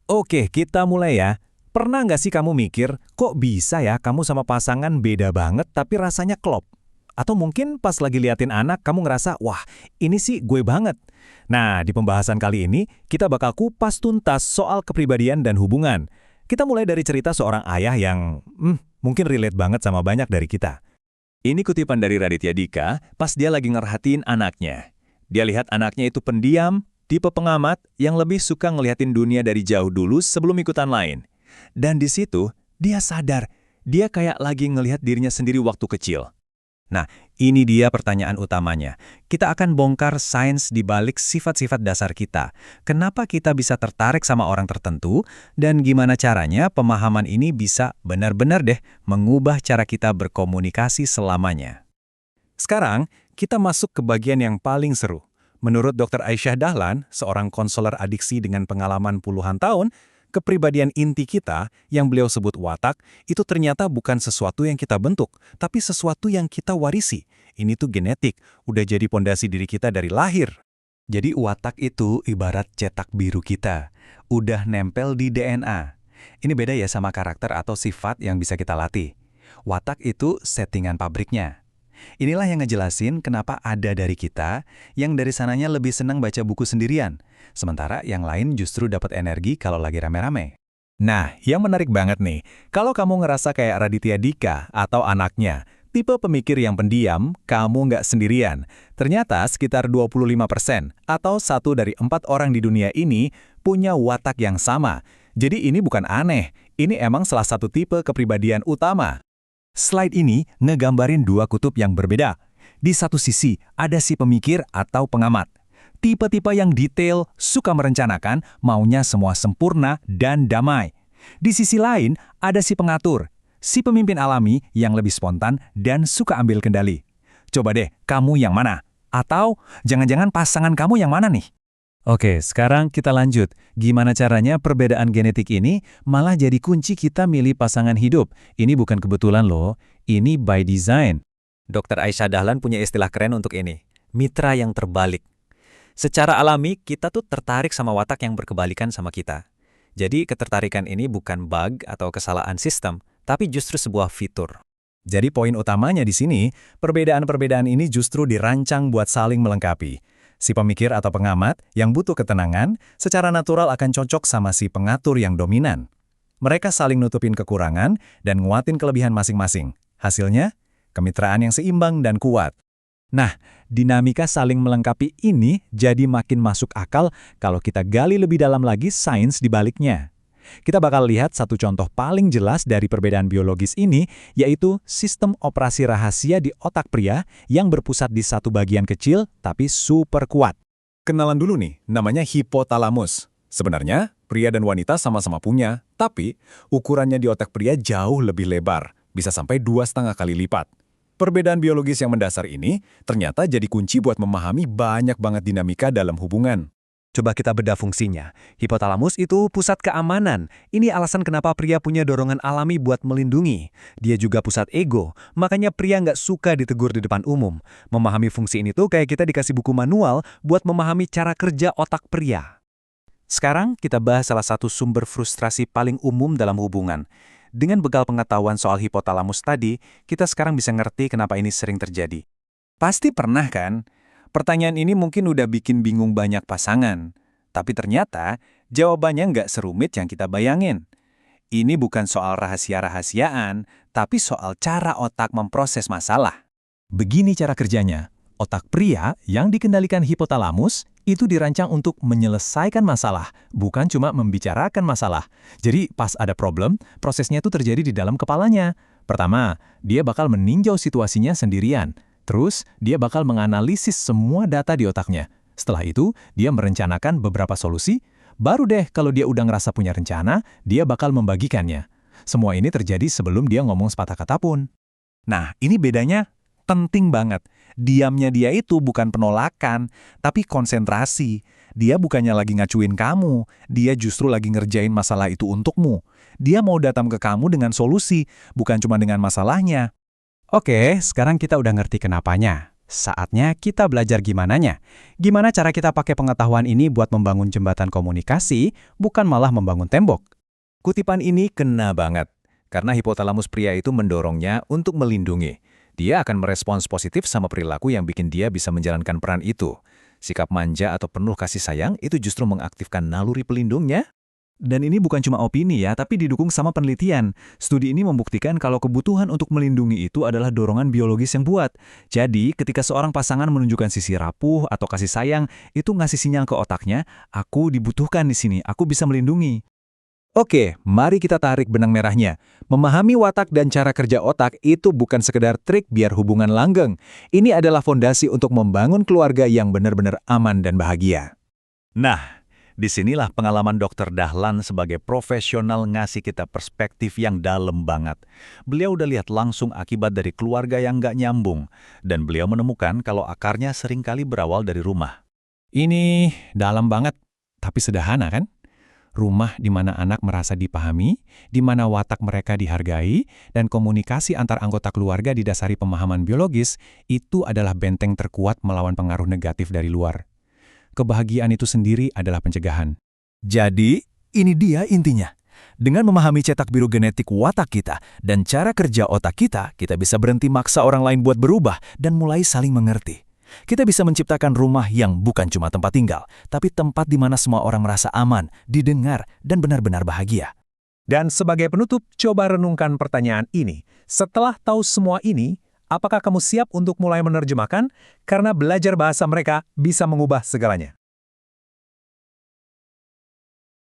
Oke, kita mulai ya. Pernah nggak sih kamu mikir, kok bisa ya kamu sama pasangan beda banget tapi rasanya klop? Atau mungkin pas lagi liatin anak kamu ngerasa, wah ini sih gue banget. Nah, di pembahasan kali ini kita bakal kupas tuntas soal kepribadian dan hubungan. Kita mulai dari cerita seorang ayah yang mungkin relate banget sama banyak dari kita. Ini kutipan dari Raditya Dika pas dia lagi ngerhatiin anaknya. Dia lihat anaknya itu pendiam, tipe pengamat yang lebih suka ngeliatin dunia dari jauh dulu sebelum ikutan lain. Dan di situ, dia sadar, dia kayak lagi ngelihat dirinya sendiri waktu kecil. Nah, ini dia pertanyaan utamanya. Kita akan bongkar sains di balik sifat-sifat dasar kita. Kenapa kita bisa tertarik sama orang tertentu, dan gimana caranya pemahaman ini bisa benar-benar mengubah cara kita berkomunikasi selamanya. Sekarang, kita masuk ke bagian yang paling seru. Menurut Dr. Aisyah Dahlan, seorang konselor adiksi dengan pengalaman puluhan tahun, kepribadian inti kita, yang beliau sebut watak, itu ternyata bukan sesuatu yang kita bentuk, tapi sesuatu yang kita warisi. Ini tuh genetik, udah jadi pondasi diri kita dari lahir. Jadi watak itu ibarat cetak biru kita, udah nempel di DNA. Ini beda ya sama karakter atau sifat yang bisa kita latih. Watak itu settingan pabriknya. Inilah yang ngejelasin kenapa ada dari kita yang dari sananya lebih senang baca buku sendirian, sementara yang lain justru dapat energi kalau lagi rame-rame. Nah, yang menarik banget nih, kalau kamu ngerasa kayak Raditya Dika atau anaknya, tipe pemikir yang pendiam, kamu nggak sendirian. Ternyata sekitar 25% atau 1 dari 4 orang di dunia ini punya watak yang sama. Jadi ini bukan aneh, ini emang salah satu tipe kepribadian utama. Slide ini ngegambarin dua kutub yang berbeda. Di satu sisi, ada si pemikir atau pengamat. Tipe-tipe yang detail, suka merencanakan, maunya semua sempurna dan damai. Di sisi lain, ada si pengatur, si pemimpin alami yang lebih spontan dan suka ambil kendali. Coba deh, kamu yang mana? Atau jangan-jangan pasangan kamu yang mana nih? Oke, sekarang kita lanjut. Gimana caranya perbedaan genetik ini malah jadi kunci kita milih pasangan hidup? Ini bukan kebetulan loh, ini by design. Dr. Aisyah Dahlan punya istilah keren untuk ini, mitra yang terbalik. Secara alami, kita tuh tertarik sama watak yang berkebalikan sama kita. Jadi ketertarikan ini bukan bug atau kesalahan sistem, tapi justru sebuah fitur. Jadi poin utamanya di sini, perbedaan-perbedaan ini justru dirancang buat saling melengkapi. Si pemikir atau pengamat yang butuh ketenangan secara natural akan cocok sama si pengatur yang dominan. Mereka saling nutupin kekurangan dan nguatin kelebihan masing-masing. Hasilnya, kemitraan yang seimbang dan kuat. Nah, dinamika saling melengkapi ini jadi makin masuk akal kalau kita gali lebih dalam lagi sains di baliknya. Kita bakal lihat satu contoh paling jelas dari perbedaan biologis ini, yaitu sistem operasi rahasia di otak pria yang berpusat di satu bagian kecil tapi super kuat. Kenalan dulu nih, namanya hipotalamus. Sebenarnya, pria dan wanita sama-sama punya, tapi ukurannya di otak pria jauh lebih lebar, bisa sampai 2,5 kali lipat. Perbedaan biologis yang mendasar ini ternyata jadi kunci buat memahami banyak banget dinamika dalam hubungan. Coba kita bedah fungsinya. Hipotalamus itu pusat keamanan. Ini alasan kenapa pria punya dorongan alami buat melindungi. Dia juga pusat ego, makanya pria nggak suka ditegur di depan umum. Memahami fungsi ini tuh kayak kita dikasih buku manual buat memahami cara kerja otak pria. Sekarang kita bahas salah satu sumber frustrasi paling umum dalam hubungan. Dengan bekal pengetahuan soal hipotalamus tadi, kita sekarang bisa ngerti kenapa ini sering terjadi. Pasti pernah kan? Pertanyaan ini mungkin udah bikin bingung banyak pasangan. Tapi ternyata jawabannya nggak serumit yang kita bayangin. Ini bukan soal rahasia-rahasiaan, tapi soal cara otak memproses masalah. Begini cara kerjanya. Otak pria yang dikendalikan hipotalamus itu dirancang untuk menyelesaikan masalah, bukan cuma membicarakan masalah. Jadi pas ada problem, prosesnya itu terjadi di dalam kepalanya. Pertama, dia bakal meninjau situasinya sendirian. Terus, dia bakal menganalisis semua data di otaknya. Setelah itu, dia merencanakan beberapa solusi. Baru deh, kalau dia udah ngerasa punya rencana, dia bakal membagikannya. Semua ini terjadi sebelum dia ngomong sepatah kata pun. Nah, ini bedanya penting banget. Diamnya dia itu bukan penolakan, tapi konsentrasi. Dia bukannya lagi ngacuin kamu, dia justru lagi ngerjain masalah itu untukmu. Dia mau datang ke kamu dengan solusi, bukan cuma dengan masalahnya. Oke, sekarang kita udah ngerti kenapanya. Saatnya kita belajar gimananya. Gimana cara kita pakai pengetahuan ini buat membangun jembatan komunikasi, bukan malah membangun tembok. Kutipan ini kena banget, karena hipotalamus pria itu mendorongnya untuk melindungi. Dia akan merespons positif sama perilaku yang bikin dia bisa menjalankan peran itu. Sikap manja atau penuh kasih sayang itu justru mengaktifkan naluri pelindungnya. Dan ini bukan cuma opini ya, tapi didukung sama penelitian. Studi ini membuktikan kalau kebutuhan untuk melindungi itu adalah dorongan biologis yang kuat. Jadi, ketika seorang pasangan menunjukkan sisi rapuh atau kasih sayang, itu ngasih sinyal ke otaknya, aku dibutuhkan di sini, aku bisa melindungi. Oke, mari kita tarik benang merahnya. Memahami watak dan cara kerja otak itu bukan sekedar trik biar hubungan langgeng. Ini adalah fondasi untuk membangun keluarga yang benar-benar aman dan bahagia. Nah, disinilah pengalaman Dr. Dahlan sebagai profesional ngasih kita perspektif yang dalam banget. Beliau udah lihat langsung akibat dari keluarga yang nggak nyambung, dan beliau menemukan kalau akarnya seringkali berawal dari rumah. Ini dalam banget, tapi sederhana kan? Rumah di mana anak merasa dipahami, di mana watak mereka dihargai, dan komunikasi antar anggota keluarga didasari pemahaman biologis, itu adalah benteng terkuat melawan pengaruh negatif dari luar. Kebahagiaan itu sendiri adalah pencegahan. Jadi, ini dia intinya. Dengan memahami cetak biru genetik watak kita dan cara kerja otak kita bisa berhenti maksa orang lain buat berubah dan mulai saling mengerti. Kita bisa menciptakan rumah yang bukan cuma tempat tinggal, tapi tempat di mana semua orang merasa aman, didengar, dan benar-benar bahagia. Dan sebagai penutup, coba renungkan pertanyaan ini. Setelah tahu semua ini, apakah kamu siap untuk mulai menerjemahkan? Karena belajar bahasa mereka bisa mengubah segalanya.